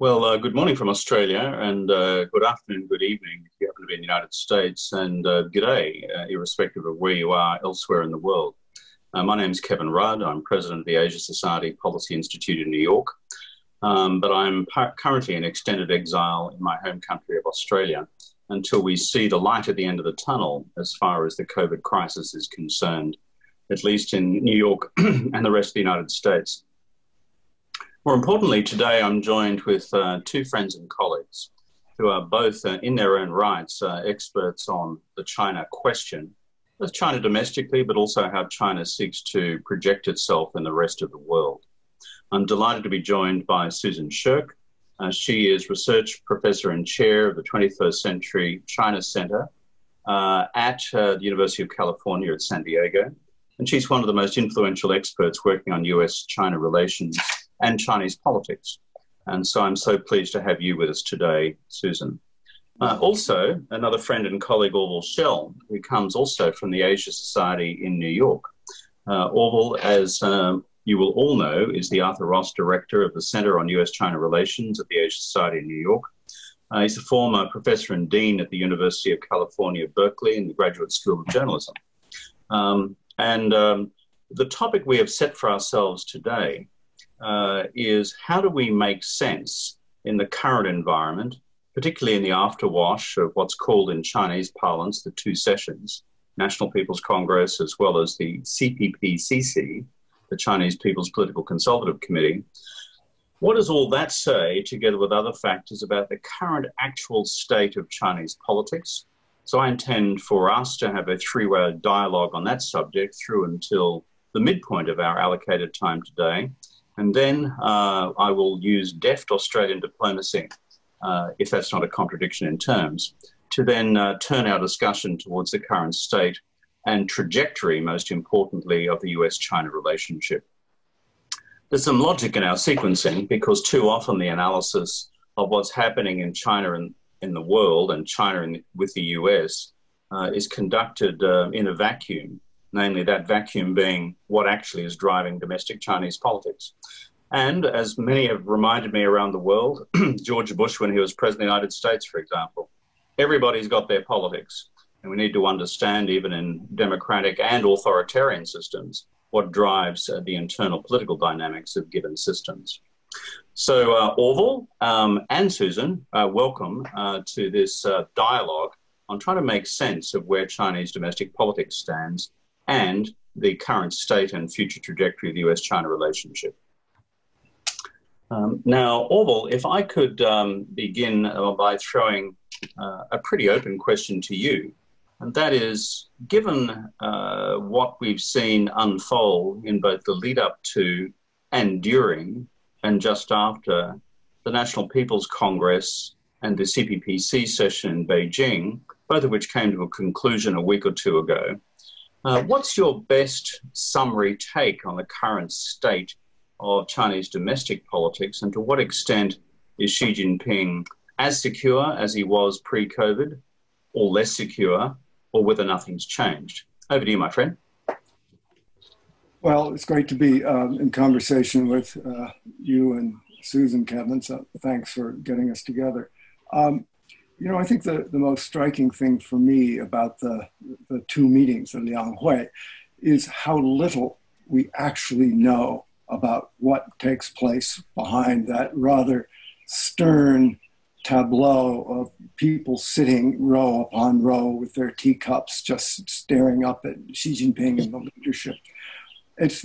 Good morning from Australia, and good afternoon, good evening if you happen to be in the United States, and good day, irrespective of where you are elsewhere in the world. My name is Kevin Rudd. I'm president of the Asia Society Policy Institute in New York, but I'm currently in extended exile in my home country of Australia until we see the light at the end of the tunnel as far as the COVID crisis is concerned, at least in New York and the rest of the United States. More importantly, today I'm joined with two friends and colleagues who are both, in their own rights, experts on the China question, both China domestically, but also how China seeks to project itself in the rest of the world. I'm delighted to be joined by Susan Shirk. She is research professor and chair of the 21st Century China Center at the University of California at San Diego. And she's one of the most influential experts working on US-China relations and Chinese politics. And so I'm so pleased to have you with us today, Susan. Also, another friend and colleague, Orville Schell, who comes also from the Asia Society in New York. Orville, as you will all know, is the Arthur Ross Director of the Center on US-China Relations at the Asia Society in New York. He's a former professor and dean at the University of California, Berkeley, in the Graduate School of Journalism. The topic we have set for ourselves today is how do we make sense in the current environment, particularly in the afterwash of what's called in Chinese parlance the two sessions, National People's Congress as well as the CPPCC, the Chinese People's Political Consultative Committee. What does all that say, together with other factors, about the current actual state of Chinese politics? So I intend for us to have a three-way dialogue on that subject through until the midpoint of our allocated time today. And then I will use deft Australian diplomacy, if that's not a contradiction in terms, to then turn our discussion towards the current state and trajectory, most importantly, of the US-China relationship. There's some logic in our sequencing because too often the analysis of what's happening in China and in the world and China with the US is conducted in a vacuum, namely that vacuum being what actually is driving domestic Chinese politics. And as many have reminded me around the world, George Bush, when he was president of the United States, for example, everybody's got their politics. And we need to understand, even in democratic and authoritarian systems, what drives the internal political dynamics of given systems. So Orville and Susan, welcome to this dialogue on trying to make sense of where Chinese domestic politics stands and the current state and future trajectory of the US-China relationship. Now, Orville, if I could begin by throwing a pretty open question to you, and that is, given what we've seen unfold in both the lead up to and during and just after the National People's Congress and the CPPC session in Beijing, both of which came to a conclusion a week or two ago, what's your best summary take on the current state of Chinese domestic politics, and to what extent is Xi Jinping as secure as he was pre-COVID, or less secure, or whether nothing's changed? Over to you, my friend. Well, it's great to be in conversation with you and Susan, Kevin, so thanks for getting us together. I think the most striking thing for me about the two meetings of Liang Hui is how little we actually know about what takes place behind that rather stern tableau of people sitting row upon row with their teacups just staring up at Xi Jinping and the leadership. It's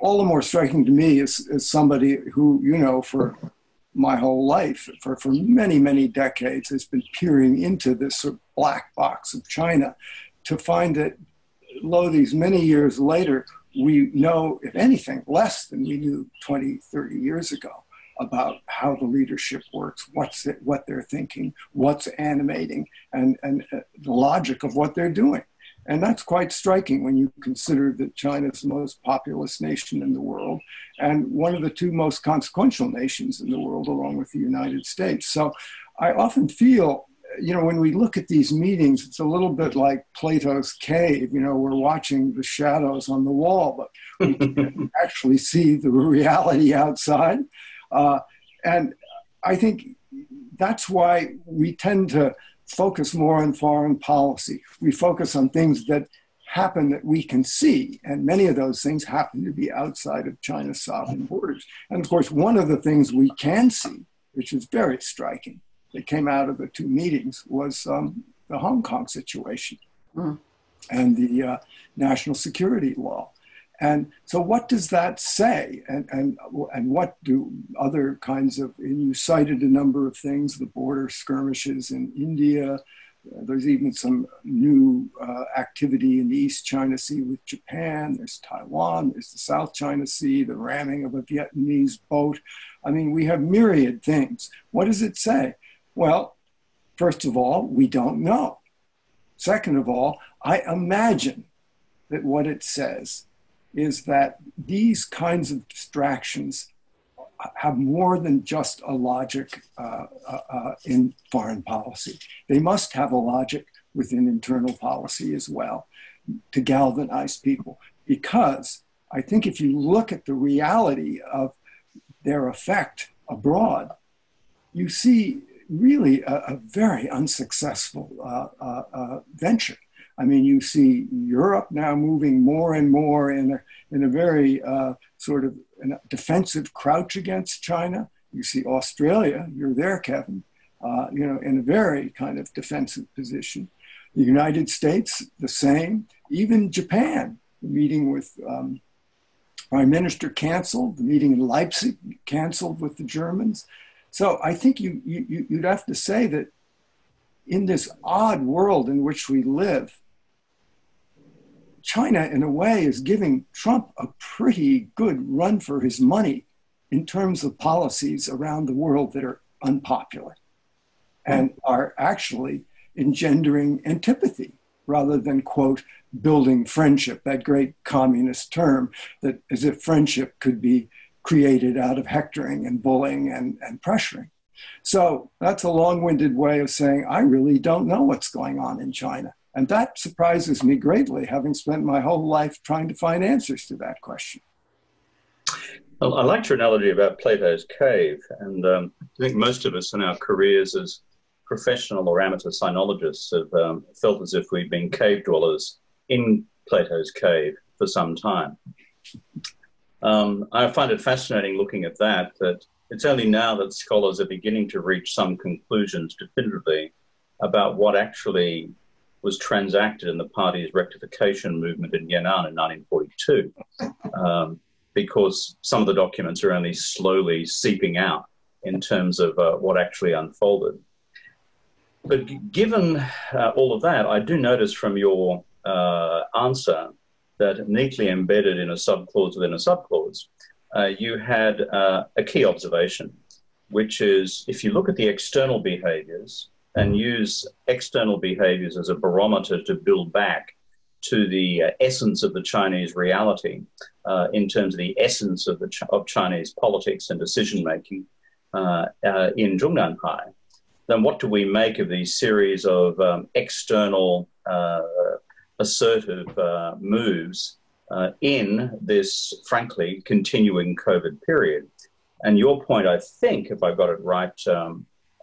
all the more striking to me as somebody who, for my whole life, for many, many decades, has been peering into this sort of black box of China to find that, lo, these many years later, we know, if anything, less than we knew 20, 30 years ago about how the leadership works, what they're thinking, what's animating, and the logic of what they're doing. And that's quite striking when you consider that China's the most populous nation in the world and one of the two most consequential nations in the world, along with the United States. So I often feel, when we look at these meetings, it's a little bit like Plato's cave. We're watching the shadows on the wall, but we can actually see the reality outside. And I think that's why we tend to focus more on foreign policy. We focus on things that happen that we can see, and many of those things happen to be outside of China's sovereign borders. And of course, one of the things we can see, which is very striking, that came out of the two meetings was the Hong Kong situation and the national security law. And so what does that say? And what do other kinds of, and you cited a number of things, the border skirmishes in India. There's even some new activity in the East China Sea with Japan. There's Taiwan, there's the South China Sea, the ramming of a Vietnamese boat. I mean, we have myriad things. What does it say? Well, first of all, we don't know. Second of all, I imagine that what it says is that these kinds of distractions have more than just a logic in foreign policy. They must have a logic within internal policy as well to galvanize people. Because I think if you look at the reality of their effect abroad, you see really a very unsuccessful venture. I mean, you see Europe now moving more and more in a very sort of defensive crouch against China. You see Australia, you're there, Kevin, in a very kind of defensive position. The United States, the same. Even Japan, the meeting with Prime Minister canceled, the meeting in Leipzig canceled with the Germans. So I think you'd have to say that in this odd world in which we live, China, in a way, is giving Trump a pretty good run for his money in terms of policies around the world that are unpopular and are actually engendering antipathy rather than, quote, building friendship, that great communist term that as if friendship could be created out of hectoring and bullying and pressuring. So that's a long-winded way of saying, I really don't know what's going on in China. And that surprises me greatly, having spent my whole life trying to find answers to that question. Well, I liked your analogy about Plato's cave. And I think most of us in our careers as professional or amateur sinologists have felt as if we've been cave dwellers in Plato's cave for some time. I find it fascinating looking at that it's only now that scholars are beginning to reach some conclusions definitively about what actually was transacted in the party's rectification movement in Yan'an in 1942, because some of the documents are only slowly seeping out in terms of what actually unfolded. But given all of that, I do notice from your answer that neatly embedded in a subclause within a subclause, you had a key observation, which is if you look at the external behaviors and use external behaviors as a barometer to build back to the essence of the Chinese reality in terms of the essence of Chinese politics and decision-making in Zhongnanhai, then what do we make of these series of external assertive moves in this, frankly, continuing COVID period? And your point, I think, if I got it right,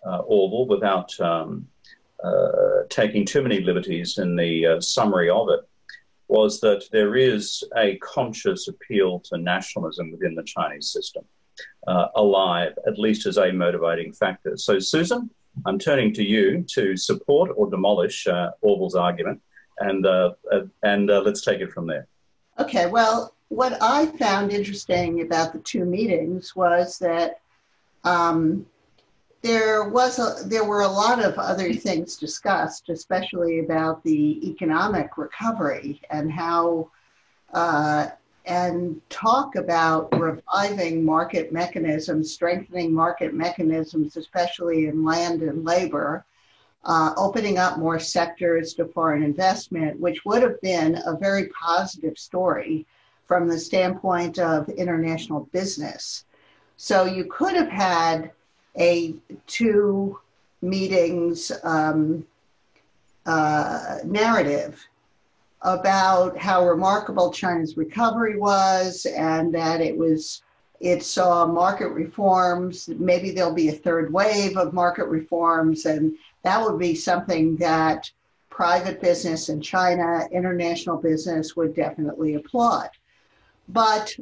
Orville, without taking too many liberties in the summary of it, was that there is a conscious appeal to nationalism within the Chinese system, alive, at least as a motivating factor. So, Susan, I'm turning to you to support or demolish Orville's argument, and let's take it from there. Okay, well, what I found interesting about the two meetings was that there were a lot of other things discussed, especially about the economic recovery and how and talk about reviving market mechanisms, strengthening market mechanisms, especially in land and labor, opening up more sectors to foreign investment, which would have been a very positive story from the standpoint of international business. So you could have had a two meetings narrative about how remarkable China's recovery was and that it was It saw market reforms. Maybe there'll be a third wave of market reforms, and that would be something that private business in China, international business would definitely applaud. But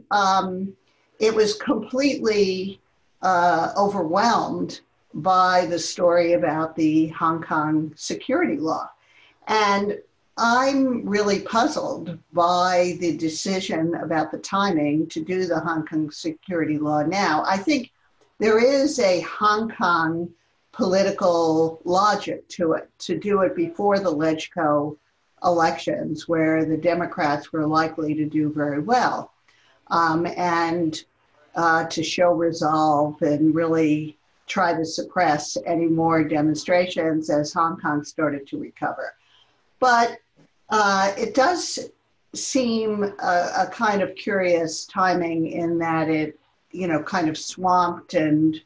it was completely overwhelmed by the story about the Hong Kong security law. And I'm really puzzled by the decision about the timing to do the Hong Kong security law now. I think there is a Hong Kong political logic to it, to do it before the LegCo elections, where the Democrats were likely to do very well, and to show resolve and really try to suppress any more demonstrations as Hong Kong started to recover. But it does seem a kind of curious timing in that it, kind of swamped, and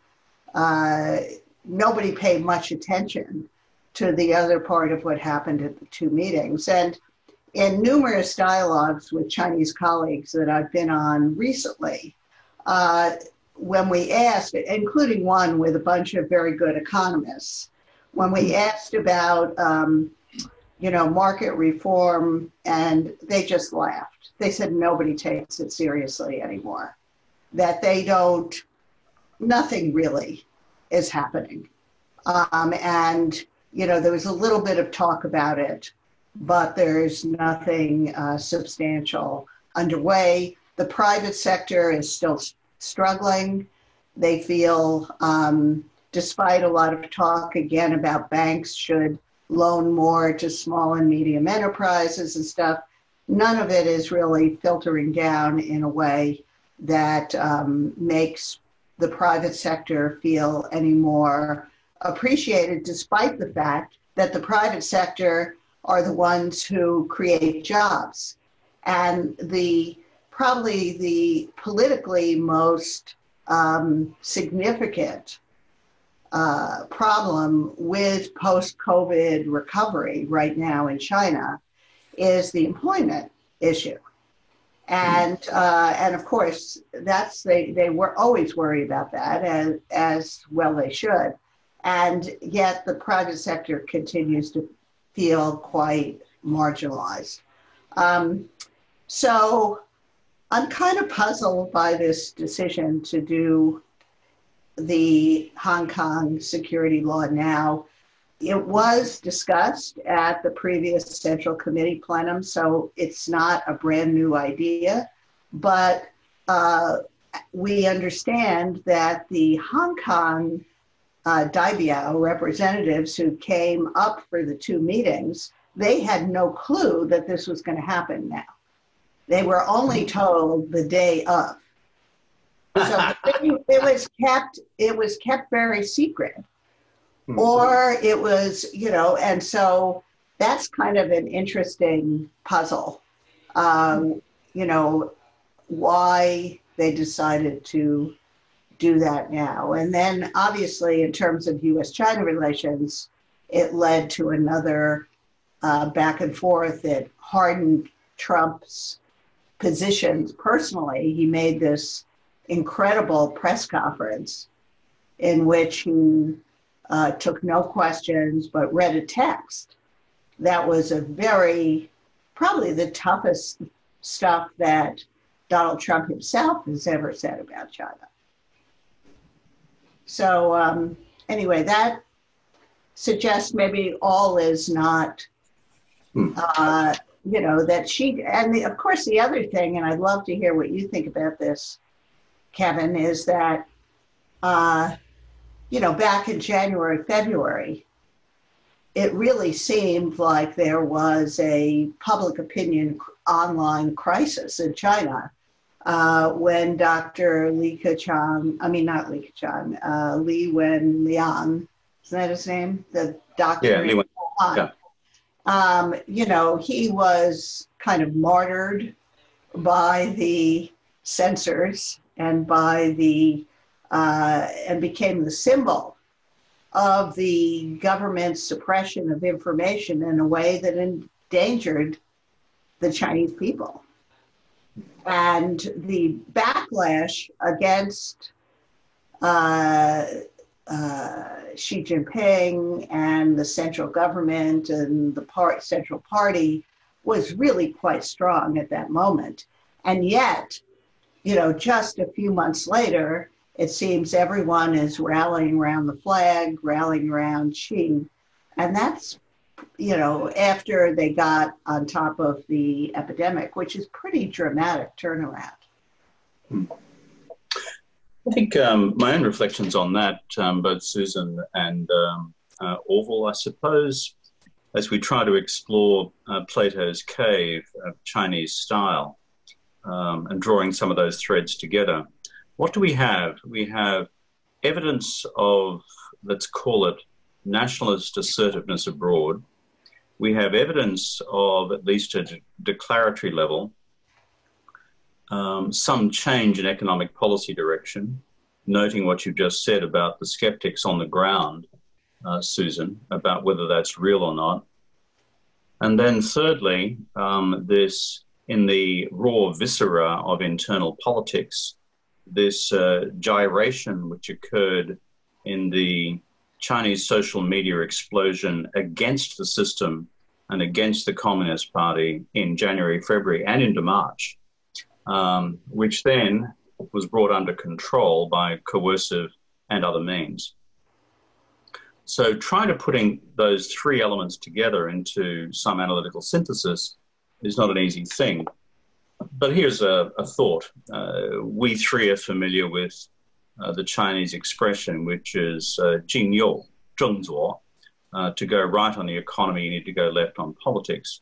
nobody paid much attention to the other part of what happened at the two meetings. And in numerous dialogues with Chinese colleagues that I've been on recently, when we asked, including one with a bunch of very good economists, when we asked about market reform, and they just laughed. They said nobody takes it seriously anymore, that nothing really is happening. And, there was a little bit of talk about it, but there's nothing substantial underway. The private sector is still struggling. They feel, despite a lot of talk again about banks should loan more to small and medium enterprises and stuff, none of it is really filtering down in a way that makes the private sector feel any more appreciated, despite the fact that the private sector are the ones who create jobs. And probably the politically most significant problem with post-COVID recovery right now in China is the employment issue. And of course, they were always worried about that, as well they should. And yet the private sector continues to feel quite marginalized. So I'm kind of puzzled by this decision to do the Hong Kong security law now. It was discussed at the previous Central Committee plenum, so it's not a brand new idea, but we understand that the Hong Kong Daibao representatives who came up for the two meetings, they had no clue that this was going to happen now. They were only told the day of. So it was kept very secret. Or it was, and so that's kind of an interesting puzzle, why they decided to do that now. And then obviously in terms of US-China relations, it led to another back and forth that hardened Trump's positions personally. He made this incredible press conference in which he took no questions, but read a text that was probably the toughest stuff that Donald Trump himself has ever said about China. So anyway, that suggests maybe all is not, that she, and of course the other thing, and I'd love to hear what you think about this, Kevin, is that, back in January, February, it really seemed like there was a public opinion online crisis in China when Dr. Li Wenliang, isn't that his name? The doctor. Yeah, Li Wenliang. He was kind of martyred by the censors and and became the symbol of the government's suppression of information in a way that endangered the Chinese people. And the backlash against Xi Jinping and the central government and the central party was really quite strong at that moment. And yet, just a few months later, it seems everyone is rallying around the flag, rallying around Xi. And that's, after they got on top of the epidemic, which is pretty dramatic turnaround. I think my own reflections on that, both Susan and Orville, I suppose, as we try to explore Plato's cave of Chinese style and drawing some of those threads together, what do we have? We have evidence of, let's call it, nationalist assertiveness abroad. We have evidence of, at least at a declaratory level, some change in economic policy direction, noting what you just said about the skeptics on the ground, Susan, about whether that's real or not. And then thirdly, this, in the raw viscera of internal politics, this gyration which occurred in the Chinese social media explosion against the system and against the Communist Party in January, February, and into March, which then was brought under control by coercive and other means. So trying to putting those three elements together into some analytical synthesis is not an easy thing. But here's a thought. We three are familiar with the Chinese expression, which is 静右正左. To go right on the economy, you need to go left on politics.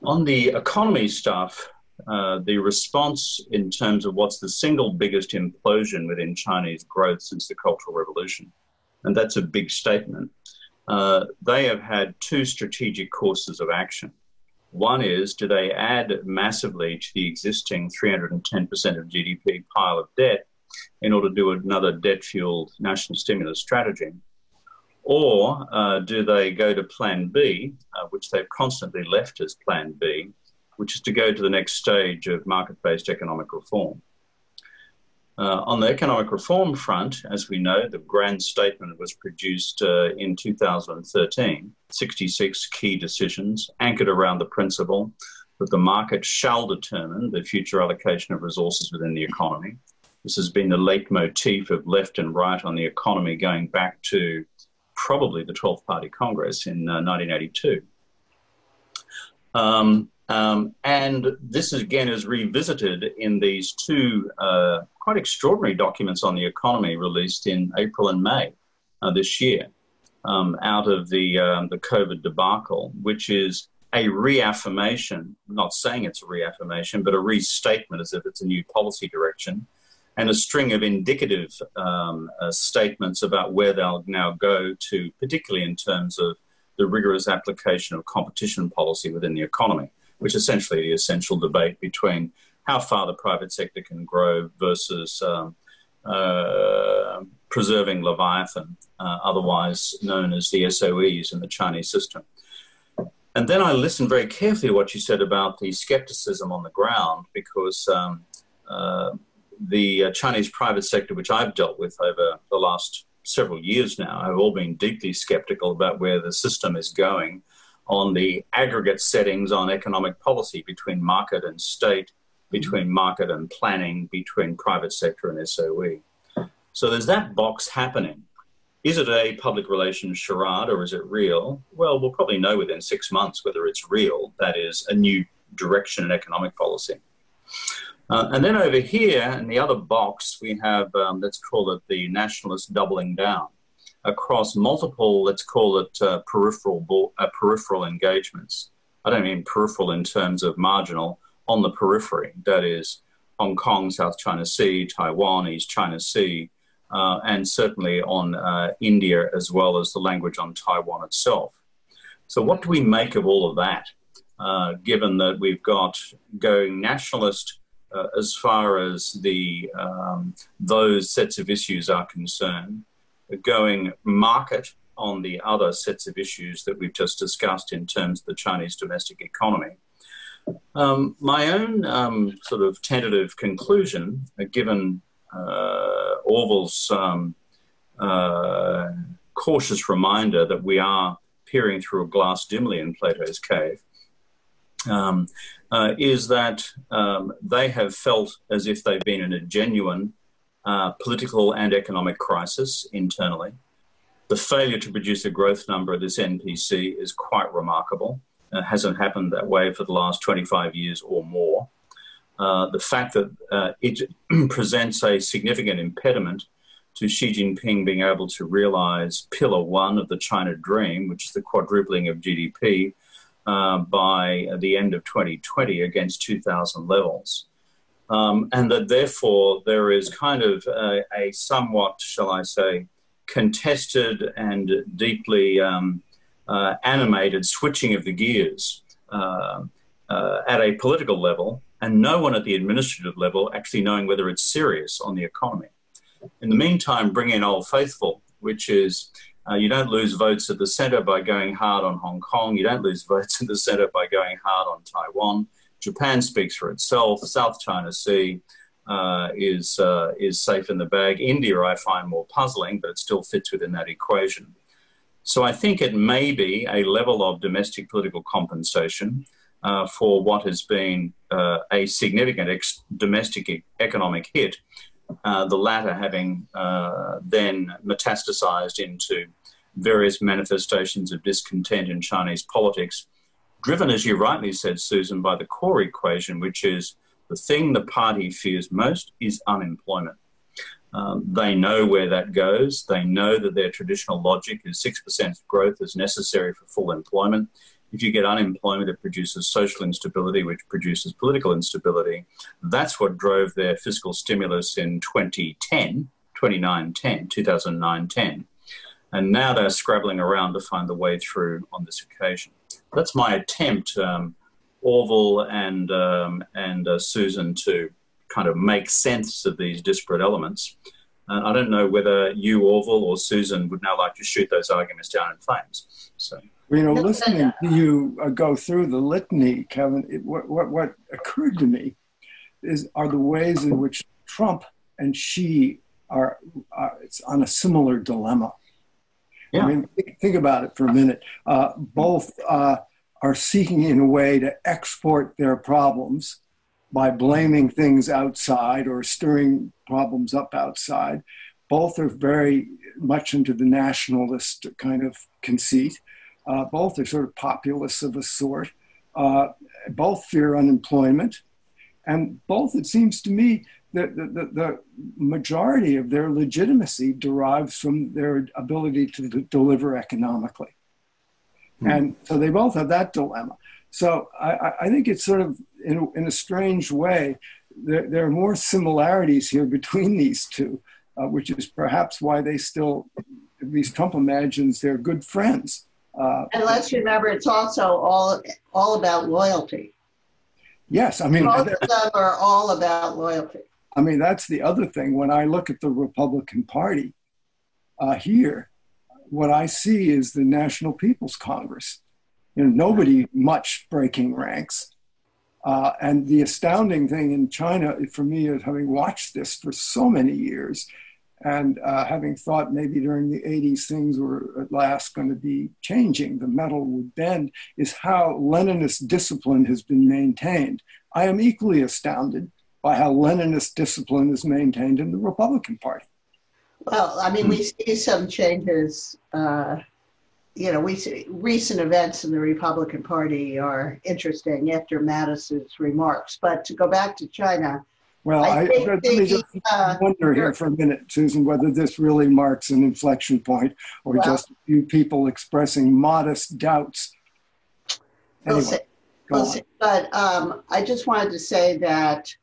On the economy stuff, the response in terms of what's the single biggest implosion within Chinese growth since the Cultural Revolution, and that's a big statement, they have had two strategic courses of action. One is, do they add massively to the existing 310% of GDP pile of debt in order to do another debt-fueled national stimulus strategy? Or do they go to Plan B, which they've constantly left as Plan B, which is to go to the next stage of market-based economic reform? On the economic reform front, as we know, the grand statement was produced in 2013, 66 key decisions anchored around the principle that the market shall determine the future allocation of resources within the economy. This has been the leitmotif of left and right on the economy going back to probably the 12th Party Congress in 1982. And this again is revisited in these two quite extraordinary documents on the economy released in April and May this year out of the COVID debacle, which is a reaffirmation, not saying it's a reaffirmation, but a restatement as if it's a new policy direction, and a string of indicative statements about where they'll now go to, particularly in terms of the rigorous application of competition policy within the economy, which is essentially the essential debate between how far the private sector can grow versus preserving Leviathan, otherwise known as the SOEs in the Chinese system. And then I listened very carefully to what you said about the skepticism on the ground, because the Chinese private sector, which I've dealt with over the last several years now, have all been deeply skeptical about where the system is going on the aggregate settings on economic policy between market and state, between market and planning, between private sector and SOE. So there's that box happening. Is it a public relations charade or is it real? Well, we'll probably know within 6 months whether it's real, that is, a new direction in economic policy. And then over here in the other box, we have, let's call it the nationalist doubling down across multiple, let's call it peripheral engagements. I don't mean peripheral in terms of marginal, on the periphery, that is Hong Kong, South China Sea, Taiwan, East China Sea, and certainly on India, as well as the language on Taiwan itself. So what do we make of all of that, given that we've got going nationalist as far as the those sets of issues are concerned, going market on the other sets of issues that we've just discussed in terms of the Chinese domestic economy, My own sort of tentative conclusion, given Orville's cautious reminder that we are peering through a glass dimly in Plato's cave, is that they have felt as if they've been in a genuine political and economic crisis internally. The failure to produce a growth number of this NPC is quite remarkable. It hasn't happened that way for the last 25 years or more. The fact that it presents a significant impediment to Xi Jinping being able to realize pillar one of the China dream, which is the quadrupling of GDP by the end of 2020 against 2000 levels. And that therefore there is kind of a somewhat, shall I say, contested and deeply animated switching of the gears at a political level, and no one at the administrative level actually knowing whether it's serious on the economy. In the meantime, bring in Old Faithful, which is you don't lose votes at the centre by going hard on Hong Kong. You don't lose votes at the centre by going hard on Taiwan. Japan speaks for itself. South China Sea is safe in the bag. India, I find more puzzling, but it still fits within that equation. So I think it may be a level of domestic political compensation for what has been a significant domestic economic hit, the latter having then metastasized into various manifestations of discontent in Chinese politics, driven, as you rightly said, Susan, by the core equation, which is the thing the party fears most is unemployment. They know where that goes. They know that their traditional logic is 6% growth is necessary for full employment. If you get unemployment, it produces social instability, which produces political instability. That's what drove their fiscal stimulus in 2009-10. And now they're scrabbling around to find the way through on this occasion. That's my attempt, Orville and Susan, to kind of make sense of these disparate elements. I don't know whether you, Orville, or Susan would now like to shoot those arguments down in flames. So, listening to you go through the litany, Kevin, what occurred to me are the ways in which Trump and Xi are it's on a similar dilemma. Yeah. I mean, think about it for a minute. Both are seeking in a way to export their problems by blaming things outside or stirring problems up outside. Both are very much into the nationalist kind of conceit. Both are sort of populists of a sort. Both fear unemployment. And both, it seems to me, the majority of their legitimacy derives from their ability to deliver economically. And so they both have that dilemma. So I think it's sort of, in a strange way, there are more similarities here between these two, which is perhaps why they still, at least Trump imagines, they're good friends. And let's remember, it's also all about loyalty. Yes, I mean, both of them are all about loyalty. I mean, that's the other thing. When I look at the Republican Party here, what I see is the National People's Congress. Nobody much breaking ranks. And the astounding thing in China, for me, is having watched this for so many years and having thought maybe during the 80s things were at last going to be changing, the metal would bend, is how Leninist discipline has been maintained. I am equally astounded by how Leninist discipline is maintained in the Republican Party. Well, I mean, we see some changes. We see recent events in the Republican Party are interesting after Mattis's remarks. But to go back to China, well, let me just wonder here for a minute, Susan, whether this really marks an inflection point or just a few people expressing modest doubts. Anyway, we'll see. But I just wanted to say that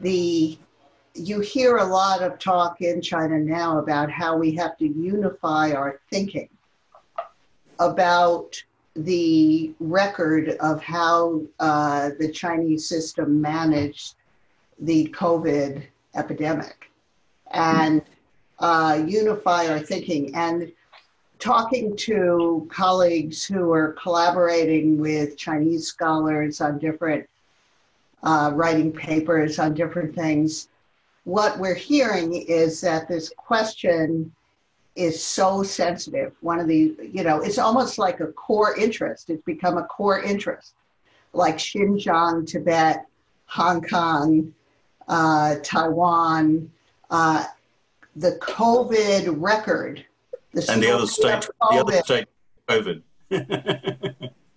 you hear a lot of talk in China now about how we have to unify our thinking about the record of how the Chinese system managed the COVID epidemic and unify our thinking. And talking to colleagues who are collaborating with Chinese scholars on different writing papers on different things. What we're hearing is that this question is so sensitive. One of the, it's almost like a core interest. It's become a core interest, like Xinjiang, Tibet, Hong Kong, Taiwan, the COVID record. And the other state, COVID.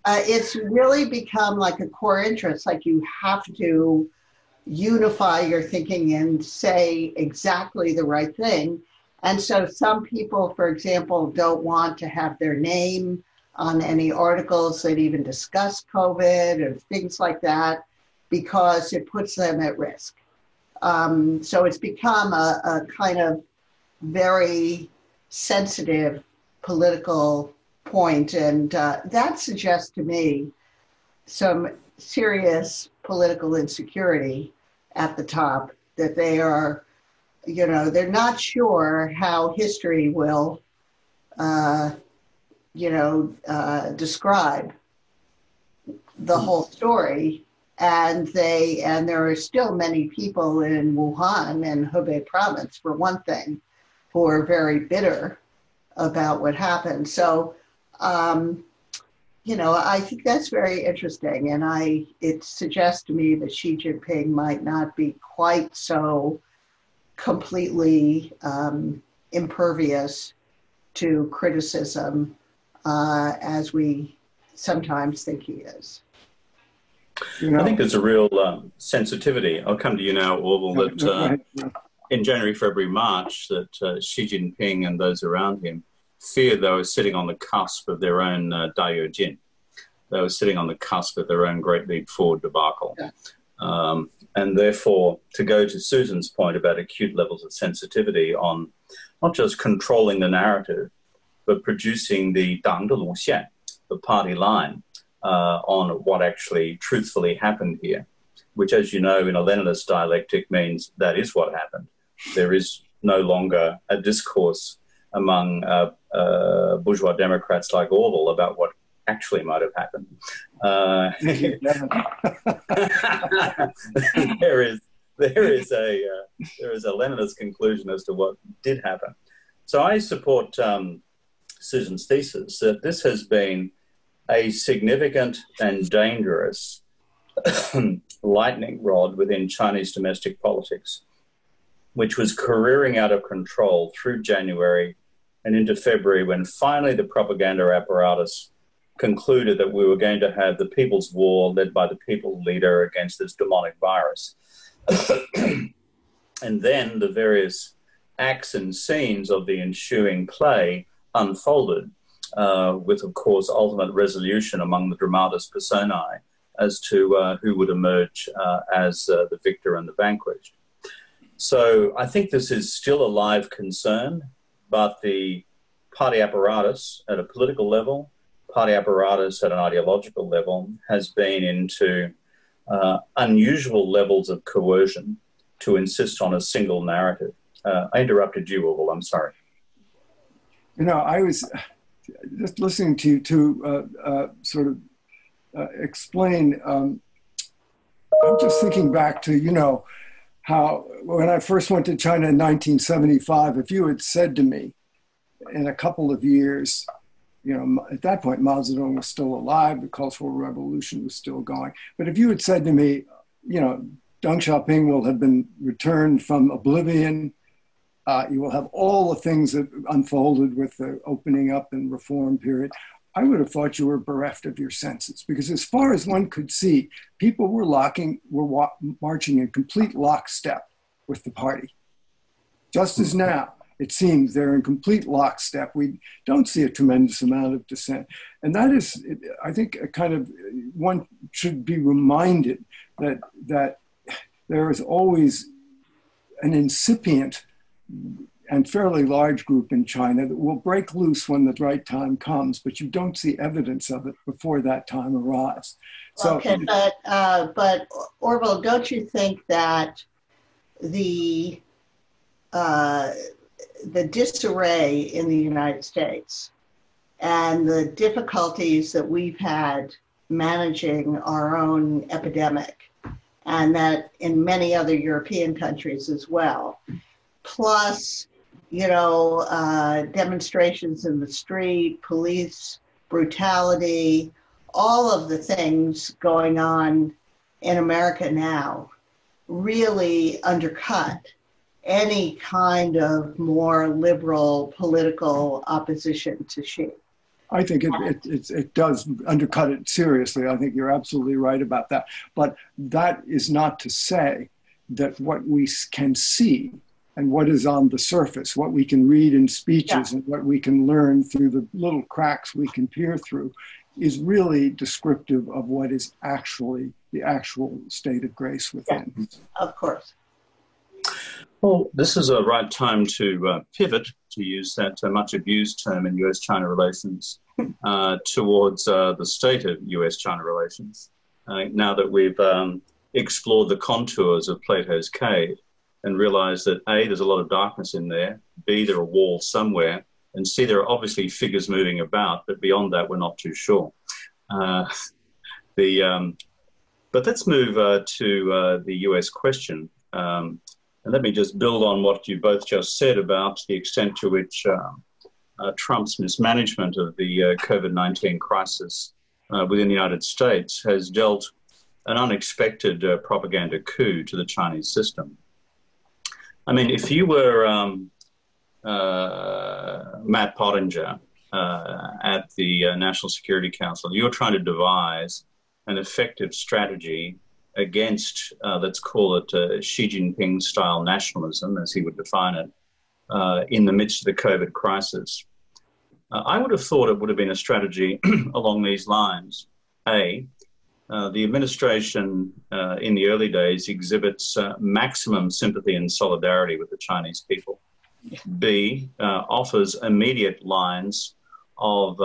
It's really become like a core interest. Like you have to unify your thinking and say exactly the right thing. And so some people, for example, don't want to have their name on any articles that even discuss COVID or things like that because it puts them at risk. So it's become a kind of very sensitive political point. And that suggests to me some serious political insecurity at the top, that they are, they're not sure how history will, describe the whole story. And there are still many people in Wuhan and Hubei province, for one thing, who are very bitter about what happened. So, I think that's very interesting. And it suggests to me that Xi Jinping might not be quite so completely impervious to criticism as we sometimes think he is. I think there's a real sensitivity. I'll come to you now, Orville, that in January, February, March, that Xi Jinping and those around him feared they were sitting on the cusp of their own Daiyojin. They were sitting on the cusp of their own Great Leap Forward debacle. Yeah. And therefore, to go to Susan's point about acute levels of sensitivity on not just controlling the narrative, but producing the 党的路线, the party line, on what actually truthfully happened here, which, as you know, in a Leninist dialectic means that is what happened. There is no longer a discourse among bourgeois Democrats like Orville about what actually might have happened. There is a Leninist conclusion as to what did happen. So I support Susan's thesis that this has been a significant and dangerous lightning rod within Chinese domestic politics, which was careering out of control through January and into February, when finally the propaganda apparatus concluded that we were going to have the people's war led by the people's leader against this demonic virus. And then the various acts and scenes of the ensuing play unfolded, with, of course, ultimate resolution among the dramatis personae as to who would emerge as the victor and the vanquished. So I think this is still a live concern, but the party apparatus at a political level, party apparatus at an ideological level, has been into unusual levels of coercion to insist on a single narrative. I interrupted you, Orville, I'm sorry. I was just listening to you to explain. I'm just thinking back to, how when I first went to China in 1975, if you had said to me in a couple of years, at that point, Mao Zedong was still alive, the Cultural Revolution was still going. But if you had said to me, Deng Xiaoping will have been returned from oblivion, you will have all the things that unfolded with the opening up and reform period, I would have thought you were bereft of your senses, because as far as one could see, people were marching in complete lockstep with the party. Just as now, it seems they're in complete lockstep. We don't see a tremendous amount of dissent. And that is, I think, a kind of, one should be reminded that there is always an incipient and fairly large group in China that will break loose when the right time comes, but you don't see evidence of it before that time arrives. So, okay, but Orville, don't you think that the disarray in the United States and the difficulties that we've had managing our own epidemic and that in many other European countries as well. Plus, demonstrations in the street, police brutality, all of the things going on in America now really undercut any kind of more liberal political opposition to Xi. I think it does undercut it seriously. I think you're absolutely right about that. But that is not to say that what we can see and what is on the surface, what we can read in speeches and what we can learn through the little cracks we can peer through is really descriptive of what is actually the actual state of grace within. Yeah, of course. Well, this is a right time to pivot, to use that much abused term in US-China relations, towards the state of US-China relations. Now that we've explored the contours of Plato's cave and realized that A, there's a lot of darkness in there, B, there are walls somewhere, and C, there are obviously figures moving about, but beyond that, we're not too sure. But let's move to the US question. And let me just build on what you both just said about the extent to which Trump's mismanagement of the COVID-19 crisis within the United States has dealt an unexpected propaganda coup to the Chinese system. I mean, if you were Matt Pottinger at the National Security Council, you were trying to devise an effective strategy against, let's call it Xi Jinping-style nationalism, as he would define it, in the midst of the COVID crisis. I would have thought it would have been a strategy along these lines. A, the administration in the early days exhibits maximum sympathy and solidarity with the Chinese people. B, offers immediate lines of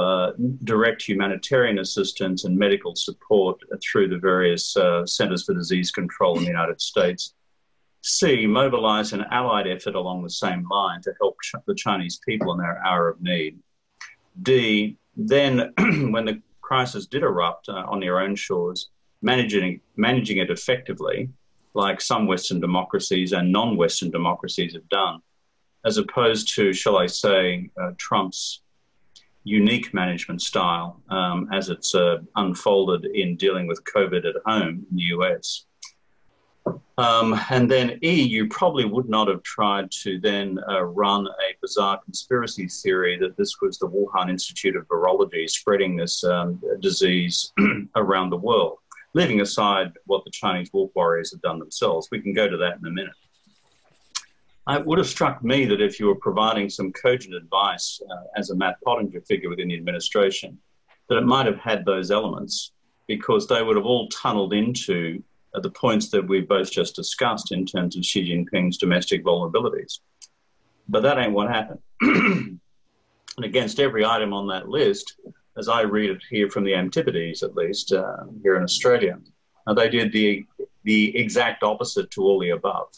direct humanitarian assistance and medical support through the various Centers for Disease Control in the United States. C, mobilize an allied effort along the same line to help the Chinese people in their hour of need. D, then when the crisis did erupt on their own shores, managing it effectively, like some Western democracies and non-Western democracies have done, as opposed to, shall I say, Trump's unique management style as it's unfolded in dealing with COVID at home in the US. And then E, you probably would not have tried to then run a bizarre conspiracy theory that this was the Wuhan Institute of Virology spreading this disease around the world, leaving aside what the Chinese wolf warriors have done themselves. We can go to that in a minute. It would have struck me that if you were providing some cogent advice as a Matt Pottinger figure within the administration, that it might have had those elements, because they would have all tunneled into the points that we both just discussed in terms of Xi Jinping's domestic vulnerabilities. But that ain't what happened. And against every item on that list, as I read it here from the Antipodes, at least here in Australia, they did the exact opposite to all the above.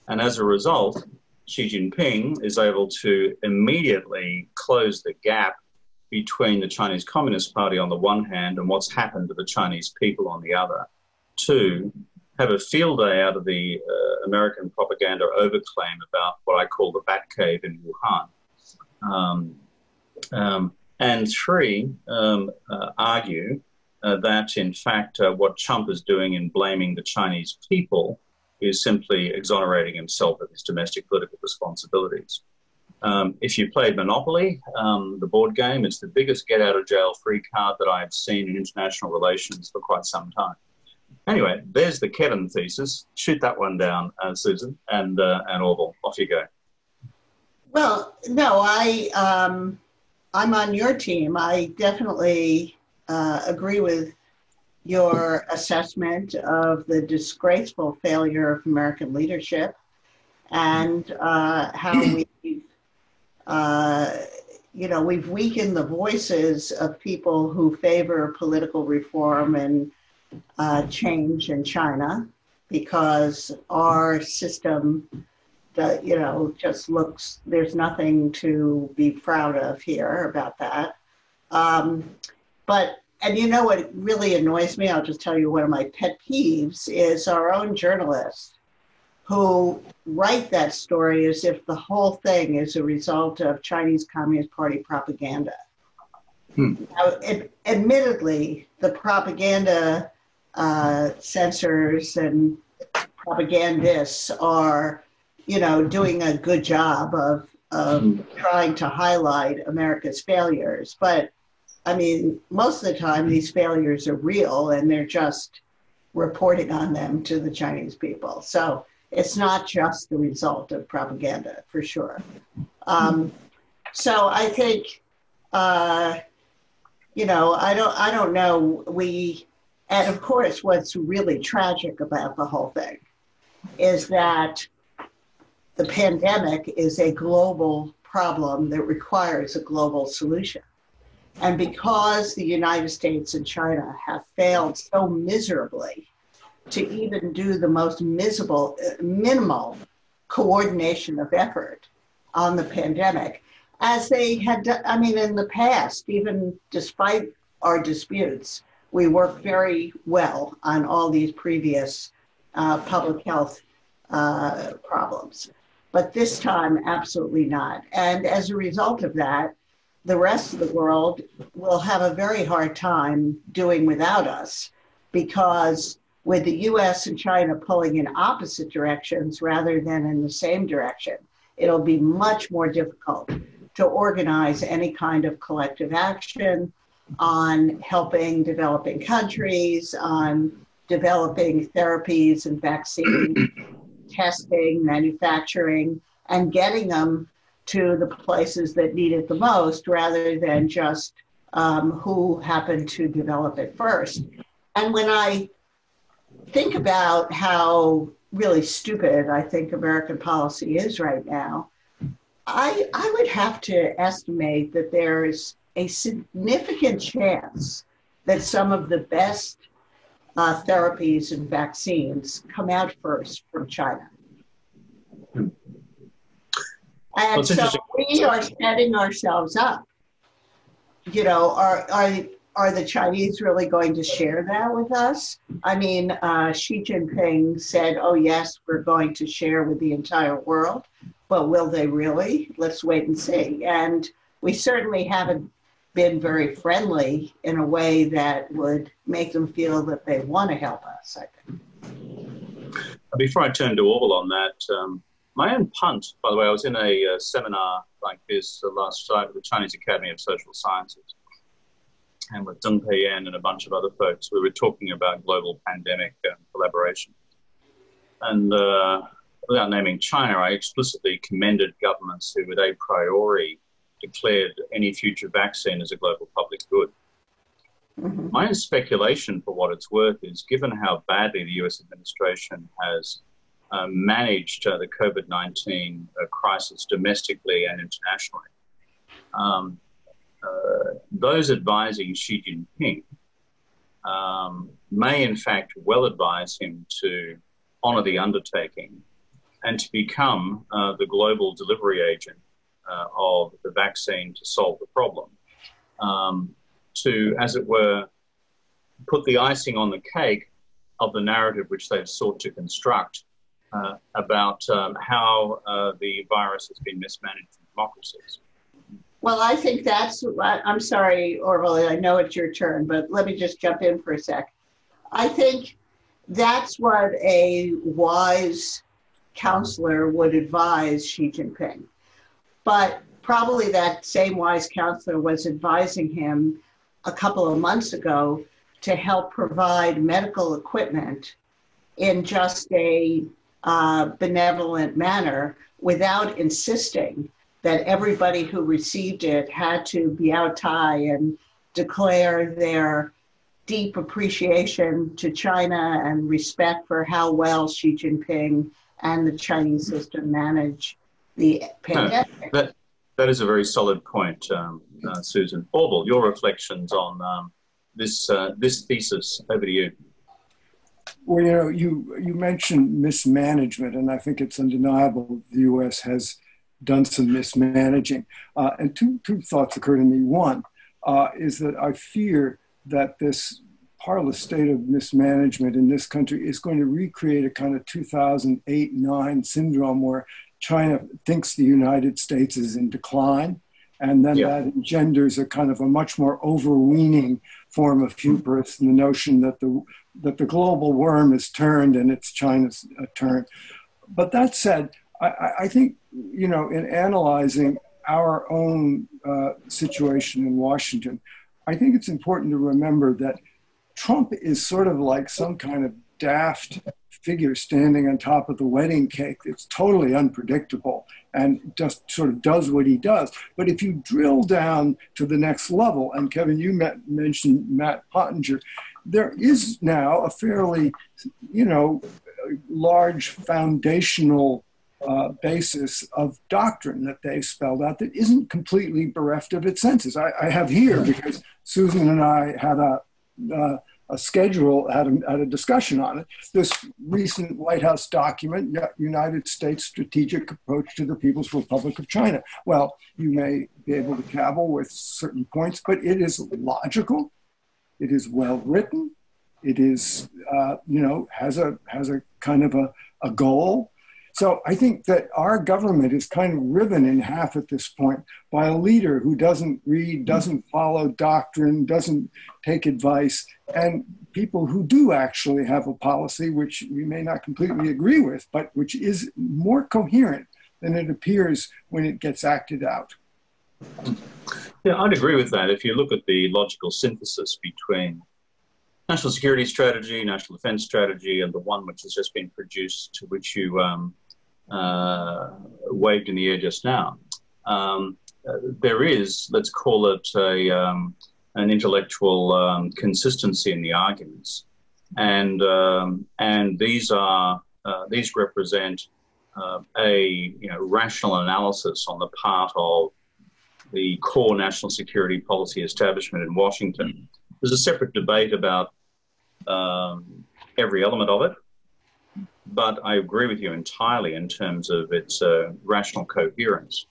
And as a result, Xi Jinping is able to immediately close the gap between the Chinese Communist Party on the one hand and what's happened to the Chinese people on the other. Two, have a field day out of the American propaganda overclaim about what I call the Bat Cave in Wuhan. And three, argue that, in fact, what Trump is doing in blaming the Chinese people is simply exonerating himself of his domestic political responsibilities. If you played Monopoly, the board game, it's the biggest get-out-of-jail-free card that I've seen in international relations for quite some time. Anyway, there's the Kevin thesis. Shoot that one down, Susan, and Orville. Off you go. Well, no, I'm on your team. I definitely agree with your assessment of the disgraceful failure of American leadership and how we've weakened the voices of people who favor political reform and change in China, because our system, just looks, there's nothing to be proud of here about that. But And you know what really annoys me? I'll just tell you one of my pet peeves is our own journalists who write that story as if the whole thing is a result of Chinese Communist Party propaganda. Now, admittedly, the propaganda censors and propagandists are, doing a good job of trying to highlight America's failures. But I mean, most of the time, these failures are real, and they're just reporting on them to the Chinese people. So it's not just the result of propaganda, for sure. So I think, I don't know. And of course, what's really tragic about the whole thing is that the pandemic is a global problem that requires a global solution. And because the United States and China have failed so miserably to even do the most minimal coordination of effort on the pandemic, as they had done, in the past, even despite our disputes, we worked very well on all these previous public health problems. But this time, absolutely not. And as a result of that, the rest of the world will have a very hard time doing without us, because with the US and China pulling in opposite directions rather than in the same direction, it'll be much more difficult to organize any kind of collective action on helping developing countries, on developing therapies and vaccine testing, manufacturing, and getting them to the places that need it the most, rather than just who happened to develop it first. And when I think about how really stupid I think American policy is right now, I would have to estimate that there is a significant chance that some of the best therapies and vaccines come out first from China. And so we are setting ourselves up. Are the Chinese really going to share that with us? I mean, Xi Jinping said, oh, yes, we're going to share with the entire world. But will they really? Let's wait and see. And we certainly haven't been very friendly in a way that would make them feel that they want to help us, I think. Before I turn to Orville on that, my own punt, by the way, I was in a seminar like this last night with the Chinese Academy of Social Sciences, and with Deng Peiyan and a bunch of other folks. We were talking about global pandemic collaboration. And without naming China, I explicitly commended governments who would a priori declared any future vaccine as a global public good. Mm-hmm. My own speculation, for what it's worth, is given how badly the US administration has managed the COVID-19 crisis domestically and internationally, those advising Xi Jinping may in fact well advise him to honor the undertaking and to become the global delivery agent of the vaccine to solve the problem, to, as it were, put the icing on the cake of the narrative which they've sought to construct about how the virus has been mismanaged in democracies. Well, I think I'm sorry, Orville, I know it's your turn, but let me just jump in for a sec. I think that's what a wise counselor would advise Xi Jinping. But probably that same wise counselor was advising him a couple of months ago to help provide medical equipment in just a benevolent manner without insisting that everybody who received it had to be out tie and declare their deep appreciation to China and respect for how well Xi Jinping and the Chinese system manage the pandemic. No, that is a very solid point, Susan. Orville, your reflections on this thesis. Over to you. Well, you mentioned mismanagement, and I think it's undeniable the U.S. has done some mismanaging. And two thoughts occur to me. One is that I fear that this parlous state of mismanagement in this country is going to recreate a kind of 2008-9 syndrome where China thinks the United States is in decline, and then that engenders a kind of a much more overweening form of hubris and the notion that the global worm is turned and it's China's turn. But that said, I think, in analyzing our own situation in Washington, I think it's important to remember that Trump is sort of like some kind of daft figure standing on top of the wedding cake. It's totally unpredictable and just sort of does what he does. But if you drill down to the next level, and Kevin, you mentioned Matt Pottinger, there is now a fairly, large foundational basis of doctrine that they've spelled out that isn't completely bereft of its senses. I have here, because Susan and I had a schedule, had a discussion on it, this recent White House document, United States Strategic Approach to the People's Republic of China. Well, you may be able to cavil with certain points, but it is logical, it is well written, it is, has a kind of a goal. So I think that our government is kind of riven in half at this point by a leader who doesn't read, doesn't follow doctrine, doesn't take advice, and people who do actually have a policy which we may not completely agree with, but which is more coherent than it appears when it gets acted out. Yeah, I'd agree with that. If you look at the logical synthesis between national security strategy, national defense strategy, and the one which has just been produced, to which you waved in the air just now, there is, let's call it an intellectual consistency in the arguments, and these represent a rational analysis on the part of the core national security policy establishment in Washington. There's a separate debate about every element of it, but I agree with you entirely in terms of its rational coherence.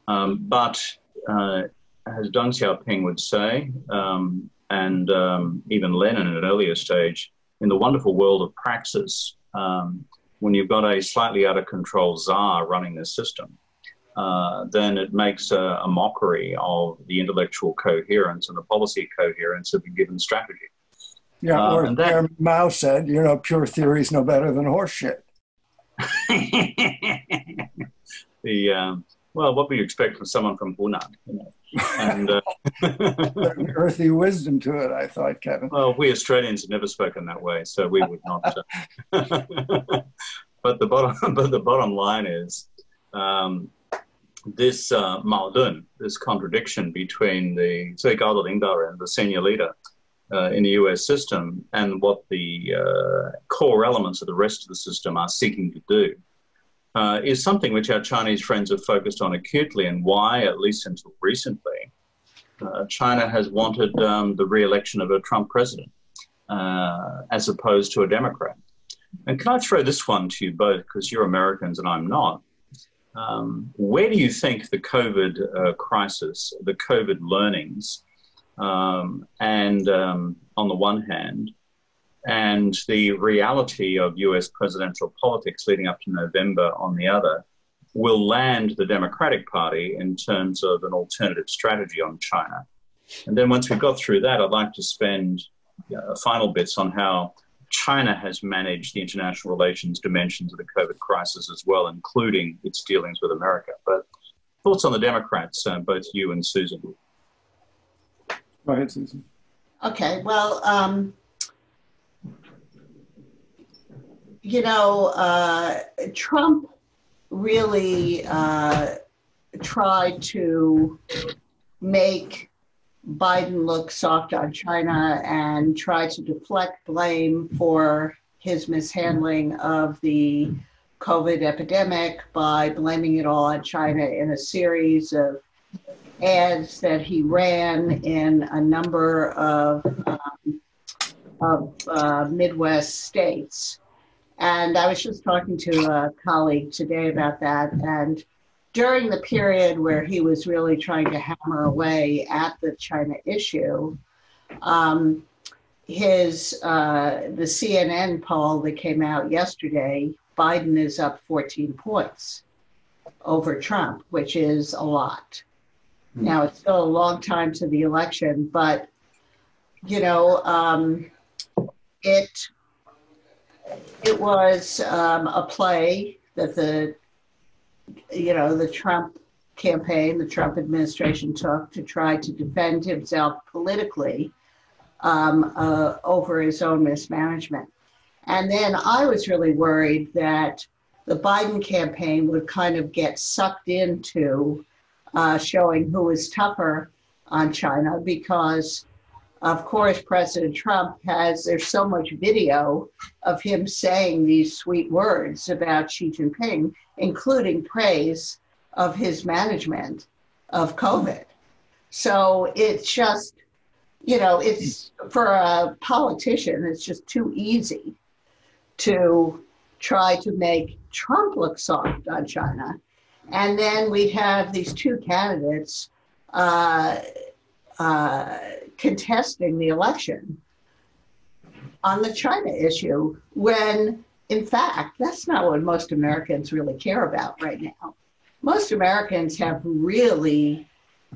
But as Deng Xiaoping would say, and even Lenin at an earlier stage, in the wonderful world of praxis, when you've got a slightly out of control czar running the system, then it makes a mockery of the intellectual coherence and the policy coherence of a given strategy. Yeah, or Mao said, pure theory is no better than horse shit. Well, what would you expect from someone from Hunan? And earthy wisdom to it, I thought, Kevin. Well, we Australians have never spoken that way, so we would not. But the bottom line is this Maodun, this contradiction between the 最高的领导人, the senior leader in the US system, and what the core elements of the rest of the system are seeking to do, is something which our Chinese friends have focused on acutely, and why, at least until recently, China has wanted the re-election of a Trump president as opposed to a Democrat. And can I throw this one to you both, because you're Americans and I'm not? Where do you think the COVID crisis, the COVID learnings, and on the one hand, and the reality of US presidential politics leading up to November on the other, will land the Democratic Party in terms of an alternative strategy on China? And then once we've got through that, I'd like to spend final bits on how China has managed the international relations dimensions of the COVID crisis as well, including its dealings with America. But thoughts on the Democrats, both you and Susan. Go ahead, Susan. Okay, well, Trump really tried to make Biden look soft on China and try to deflect blame for his mishandling of the COVID epidemic by blaming it all on China in a series of ads that he ran in a number of Midwest states. And I was just talking to a colleague today about that. And during the period where he was really trying to hammer away at the China issue, The CNN poll that came out yesterday, Biden is up 14 points over Trump, which is a lot. Now, it's still a long time to the election, but, it was a play that the Trump campaign, the Trump administration took to try to defend himself politically over his own mismanagement. And then I was really worried that the Biden campaign would kind of get sucked into showing who is tougher on China because, of course, President Trump there's so much video of him saying these sweet words about Xi Jinping, including praise of his management of COVID. So it's just, it's for a politician, it's just too easy to try to make Trump look soft on China. And then we have these two candidates contesting the election on the China issue, when, in fact, that's not what most Americans really care about right now. Most Americans have really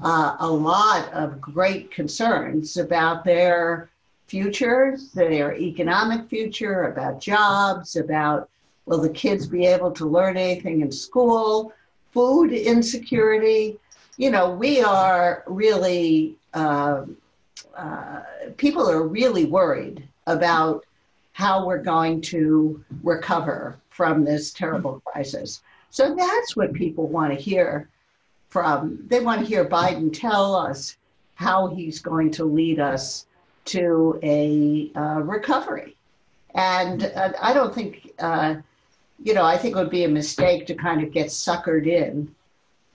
a lot of great concerns about their futures, their economic future, about jobs, about will the kids be able to learn anything in school, food insecurity. We are really, people are really worried about how we're going to recover from this terrible crisis. So that's what people want to hear from. They want to hear Biden tell us how he's going to lead us to a recovery. And I don't think, I think it would be a mistake to kind of get suckered in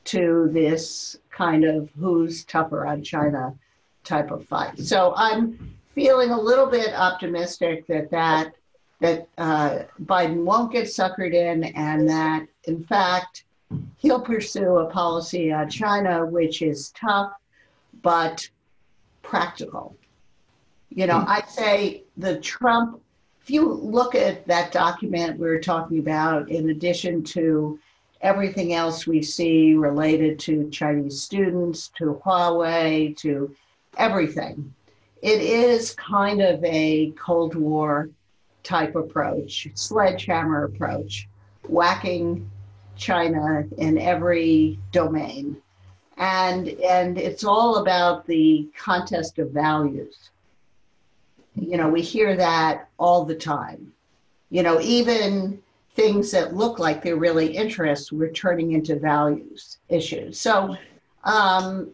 to this kind of who's tougher on China type of fight. So I'm feeling a little bit optimistic that Biden won't get suckered in, and that, in fact, he'll pursue a policy on China which is tough but practical. I'd say the Trump, if you look at that document we were talking about, in addition to everything else we see related to Chinese students, to Huawei, to everything, it is kind of a Cold War type approach, sledgehammer approach, whacking China in every domain. And it's all about the contest of values. We hear that all the time. Even things that look like they're really interests, we're turning into values issues. So I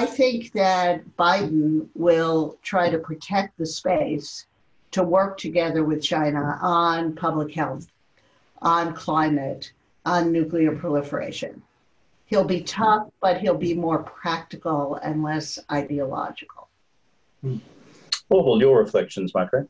think that Biden will try to protect the space to work together with China on public health, on climate, on nuclear proliferation. He'll be tough, but he'll be more practical and less ideological. Orville, your reflections, my friend.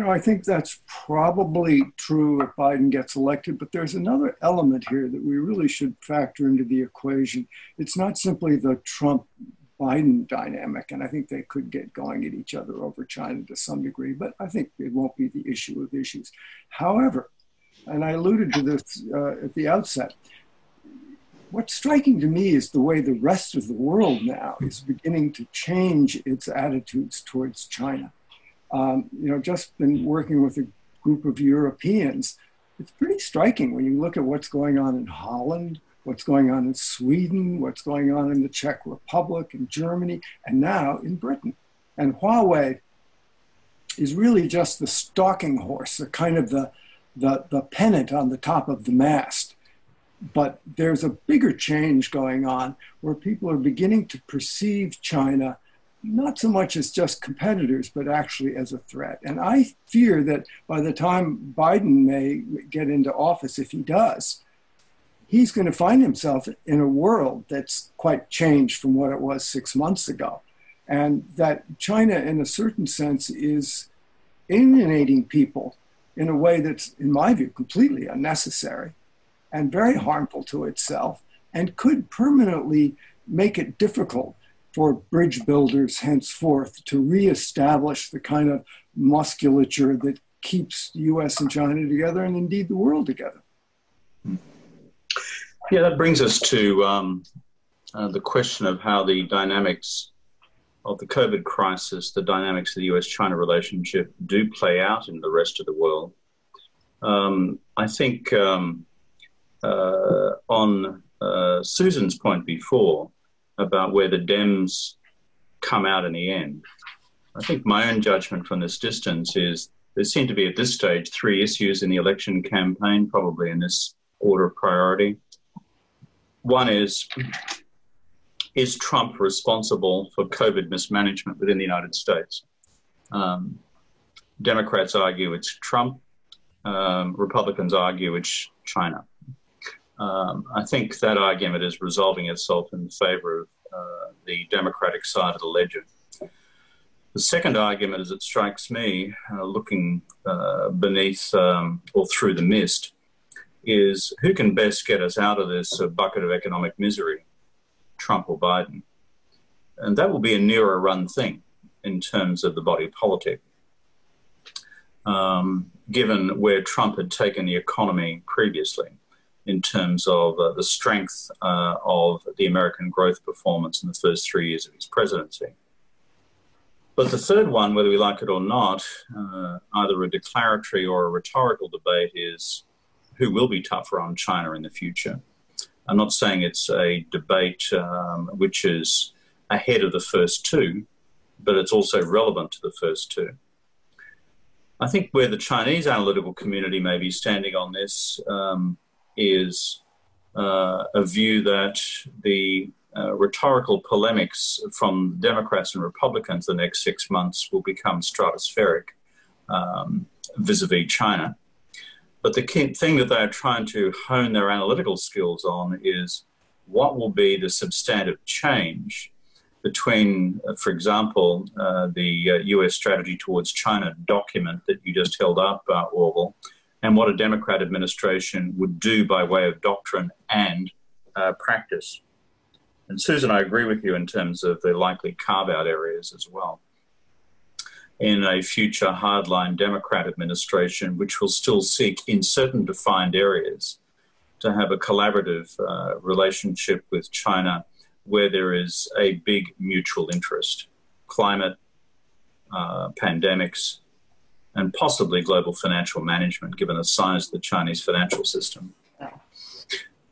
I think that's probably true if Biden gets elected, but there's another element here that we really should factor into the equation. It's not simply the Trump-Biden dynamic, and I think they could get going at each other over China to some degree, but I think it won't be the issue of issues. However, and I alluded to this at the outset, what's striking to me is the way the rest of the world now is beginning to change its attitudes towards China. Just been working with a group of Europeans. It's pretty striking when you look at what's going on in Holland, what's going on in Sweden, what's going on in the Czech Republic, in Germany, and now in Britain. And Huawei is really just the stalking horse, the kind of the pennant on the top of the mast. But there's a bigger change going on where people are beginning to perceive China not so much as just competitors, but actually as a threat. And I fear that by the time Biden may get into office, if he does, he's going to find himself in a world that's quite changed from what it was 6 months ago. And that China, in a certain sense, is alienating people in a way that's, in my view, completely unnecessary and very harmful to itself, and could permanently make it difficult for bridge builders henceforth to reestablish the kind of musculature that keeps the U.S. and China together, and indeed the world together? Yeah, that brings us to the question of how the dynamics of the COVID crisis, the dynamics of the US-China relationship do play out in the rest of the world. I think on Susan's point before about where the Dems come out in the end, I think my own judgment from this distance is there seem to be at this stage 3 issues in the election campaign, probably in this order of priority. One is Trump responsible for COVID mismanagement within the United States? Democrats argue it's Trump. Republicans argue it's China. I think that argument is resolving itself in favor of the Democratic side of the ledger. The second argument, as it strikes me, looking beneath or through the mist, is who can best get us out of this bucket of economic misery, Trump or Biden? And that will be a nearer run thing in terms of the body politic. Given where Trump had taken the economy previously in terms of the strength of the American growth performance in the first 3 years of his presidency. But the third one, whether we like it or not, either a declaratory or a rhetorical debate, is who will be tougher on China in the future. I'm not saying it's a debate which is ahead of the first two, but it's also relevant to the first two. I think where the Chinese analytical community may be standing on this is a view that the rhetorical polemics from Democrats and Republicans the next 6 months will become stratospheric vis-a-vis China. But the key thing that they're trying to hone their analytical skills on is what will be the substantive change between, for example, the US strategy towards China document that you just held up, Orville, and what a Democrat administration would do by way of doctrine and practice. And Susan, I agree with you in terms of the likely carve-out areas as well. In a future hardline Democrat administration, which will still seek in certain defined areas to have a collaborative relationship with China where there is a big mutual interest, climate, pandemics, and possibly global financial management, given the size of the Chinese financial system.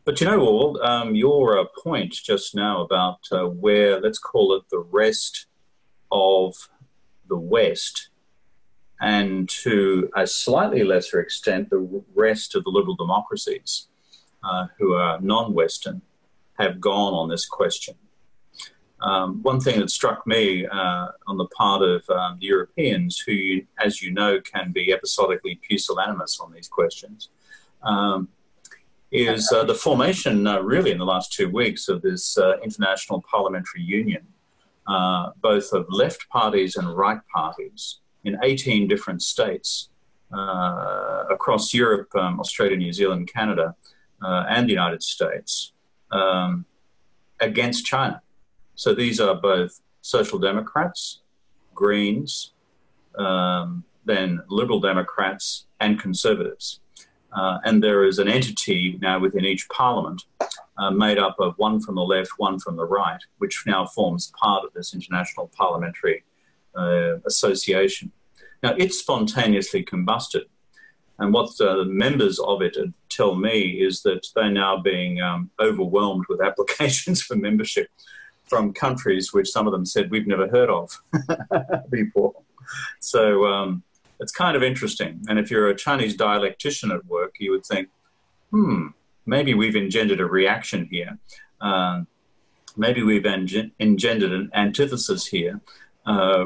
But you know, Orville, your point just now about where, let's call it the rest of the West, and to a slightly lesser extent, the rest of the liberal democracies who are non-Western have gone on this question. One thing that struck me on the part of the Europeans, who, as you know, can be episodically pusillanimous on these questions, is the formation really in the last 2 weeks of this international parliamentary union, both of left parties and right parties in 18 different states across Europe, Australia, New Zealand, Canada, and the United States against China. So these are both Social Democrats, Greens, then Liberal Democrats and Conservatives. And there is an entity now within each parliament made up of one from the left, one from the right, which now forms part of this international parliamentary association. Now, it's spontaneously combusted. And what the members of it tell me is that they're now being overwhelmed with applications for membership from countries which some of them said we've never heard of before. So it's kind of interesting. And if you're a Chinese dialectician at work, you would think, maybe we've engendered a reaction here. Maybe we've engendered an antithesis here,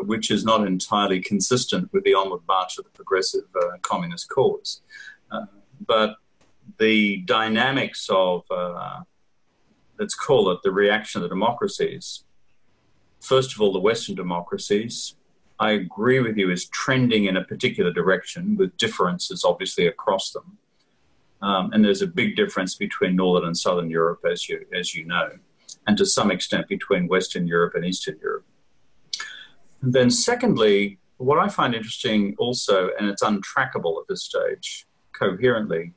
which is not entirely consistent with the onward march of the progressive communist cause. But the dynamics of, let's call it the reaction of the democracies, first of all, the Western democracies, I agree with you, is trending in a particular direction with differences obviously across them. And there's a big difference between Northern and Southern Europe, as you know. and to some extent between Western Europe and Eastern Europe. And then secondly, what I find interesting also, and it's untrackable at this stage coherently,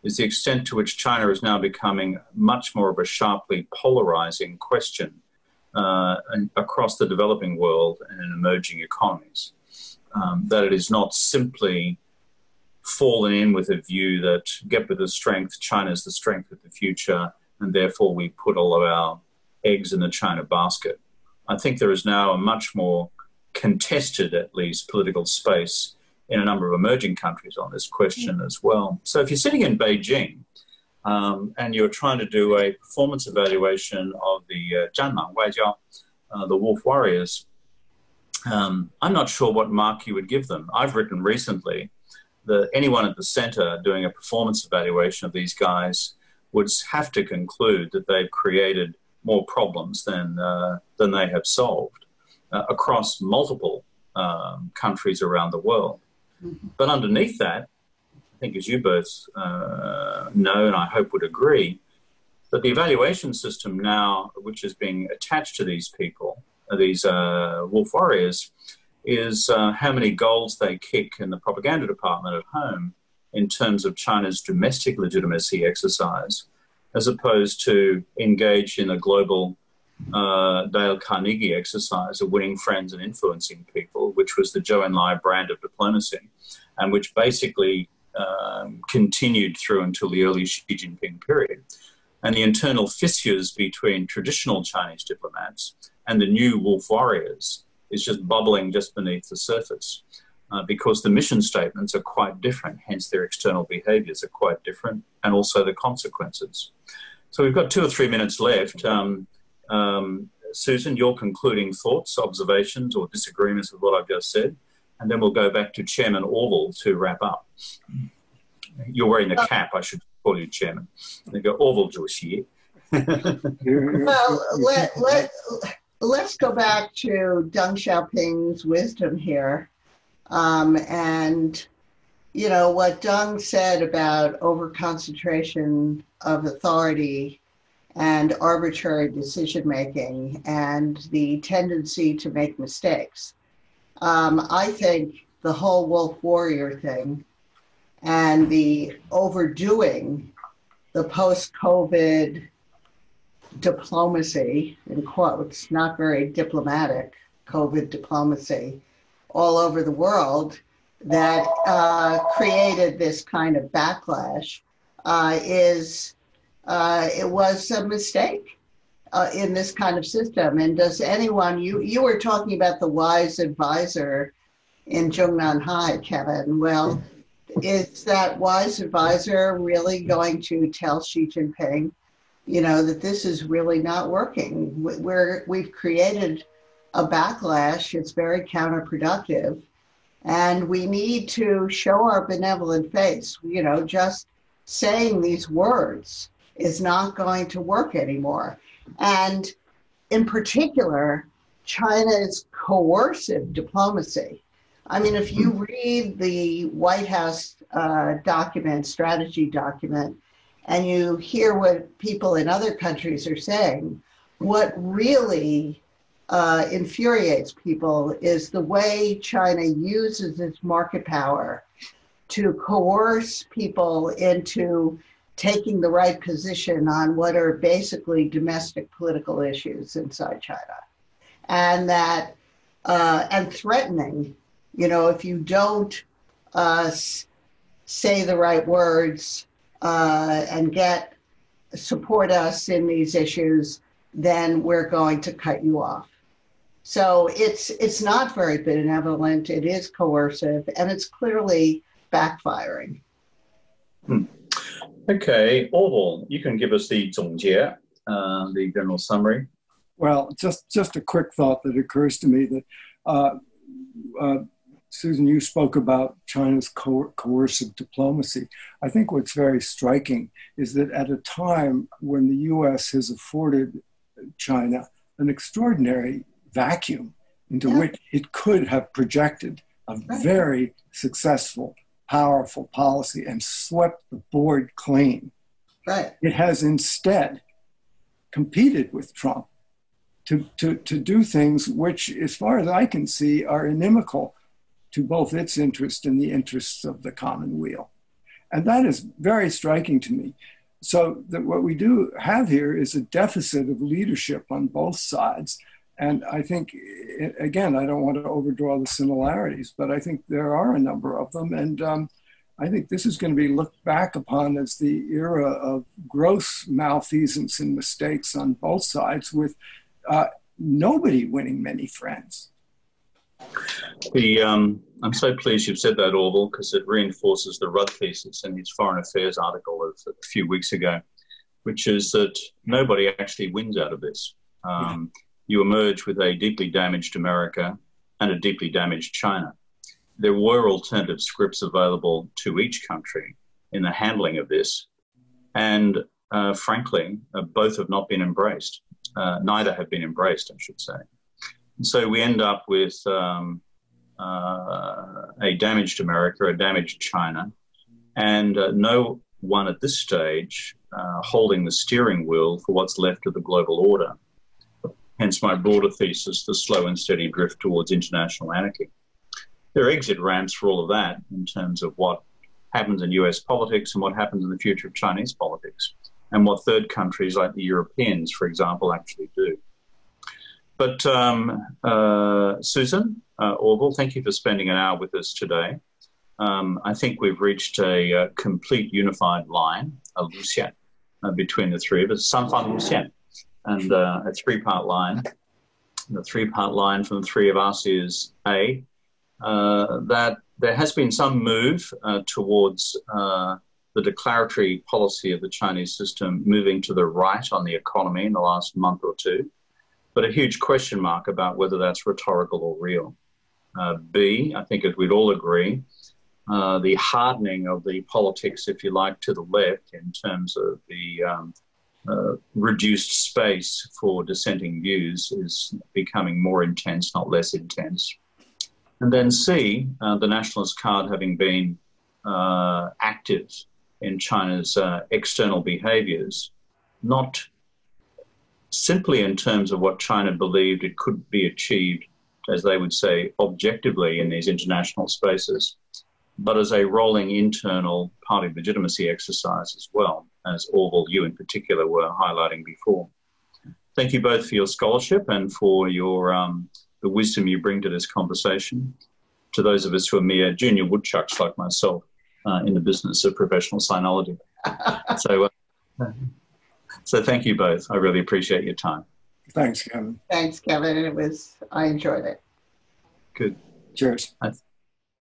is the extent to which China is now becoming much more of a sharply polarizing question across the developing world and in emerging economies. That it is not simply fallen in with a view that get with the strength, China's the strength of the future, and therefore we put all of our eggs in the China basket. I think there is now a much more contested, at least, political space in a number of emerging countries on this question as well. So if you're sitting in Beijing and you're trying to do a performance evaluation of the Zhanmang Waijiao, the Wolf Warriors, I'm not sure what mark you would give them. I've written recently that anyone at the center doing a performance evaluation of these guys would have to conclude that they've created more problems than they have solved across multiple countries around the world. Mm-hmm. But underneath that, I think as you both know and I hope would agree, that the evaluation system now, which is being attached to these people, these wolf warriors, is how many goals they kick in the propaganda department at home in terms of China's domestic legitimacy exercise, as opposed to engage in a global Dale Carnegie exercise of winning friends and influencing people, which was the Zhou Enlai brand of diplomacy, and which basically continued through until the early Xi Jinping period. And the internal fissures between traditional Chinese diplomats and the new wolf warriors is just bubbling just beneath the surface because the mission statements are quite different, hence their external behaviors are quite different, and also the consequences. So we've got 2 or 3 minutes left. Susan, your concluding thoughts, observations, or disagreements with what I've just said, and then we'll go back to Chairman Orville to wrap up. You're wearing the cap, I should call you Chairman. They go, Orville Joshi. Well, let's go back to Deng Xiaoping's wisdom here. And, you know, what Deng said about overconcentration of authority and arbitrary decision-making and the tendency to make mistakes. I think the whole wolf warrior thing and the overdoing the post-COVID diplomacy, in quotes, not very diplomatic COVID diplomacy all over the world that created this kind of backlash it was a mistake in this kind of system. And does anyone, you were talking about the wise advisor in Zhongnanhai, Kevin. Well, is that wise advisor really going to tell Xi Jinping, you know, that this is really not working? We've created a backlash. It's very counterproductive. And we need to show our benevolent face. You know, just saying these words is not going to work anymore. And in particular, China's coercive diplomacy. I mean, if you read the White House document, strategy document, and you hear what people in other countries are saying, what really infuriates people is the way China uses its market power to coerce people into taking the right position on what are basically domestic political issues inside China. And that, and threatening, you know, if you don't say the right words and support us in these issues, then we're going to cut you off. So it's not very benevolent, it is coercive, and it's clearly backfiring. Okay, Orville, you can give us the 总结, the general summary. Well, just a quick thought that occurs to me that, Susan, you spoke about China's coercive diplomacy. I think what's very striking is that at a time when the U.S. has afforded China an extraordinary vacuum into which it could have projected a very successful, powerful policy and swept the board clean. Right. It has instead competed with Trump to do things which, as far as I can see, are inimical to both its interest and the interests of the commonweal. And that is very striking to me. So that what we do have here is a deficit of leadership on both sides. And I think, again, I don't want to overdraw the similarities, but I think there are a number of them. And I think this is going to be looked back upon as the era of gross malfeasance and mistakes on both sides, with nobody winning many friends. I'm so pleased you've said that, Orville, because it reinforces the Rudd thesis in his Foreign Affairs article of a few weeks ago, which is that nobody actually wins out of this. You emerge with a deeply damaged America and a deeply damaged China. There were alternative scripts available to each country in the handling of this, and frankly, both have not been embraced. Neither have been embraced, I should say. And so we end up with a damaged America, a damaged China, and no one at this stage holding the steering wheel for what's left of the global order. Hence my broader thesis, the slow and steady drift towards international anarchy. There are exit ramps for all of that in terms of what happens in US politics and what happens in the future of Chinese politics, and what third countries like the Europeans, for example, actually do. But Susan, Orville, thank you for spending an hour with us today. I think we've reached a complete unified line, a Lucian, between the three of us, Sanfan Lucian, and a three-part line. The three-part line from the three of us is A, that there has been some move towards the declaratory policy of the Chinese system moving to the right on the economy in the last month or two, but a huge question mark about whether that's rhetorical or real. B, I think as we'd all agree, the hardening of the politics, if you like, to the left in terms of the reduced space for dissenting views is becoming more intense, not less intense. And then C, the nationalist card having been active in China's external behaviors, not simply in terms of what China believed it could be achieved, as they would say, objectively in these international spaces, but as a rolling internal party legitimacy exercise as well, as Orville, you in particular, were highlighting before. Thank you both for your scholarship and for your the wisdom you bring to this conversation, to those of us who are mere junior woodchucks like myself in the business of professional sinology. So thank you both. I really appreciate your time. Thanks, Kevin. Thanks, Kevin. I enjoyed it. Good. Cheers.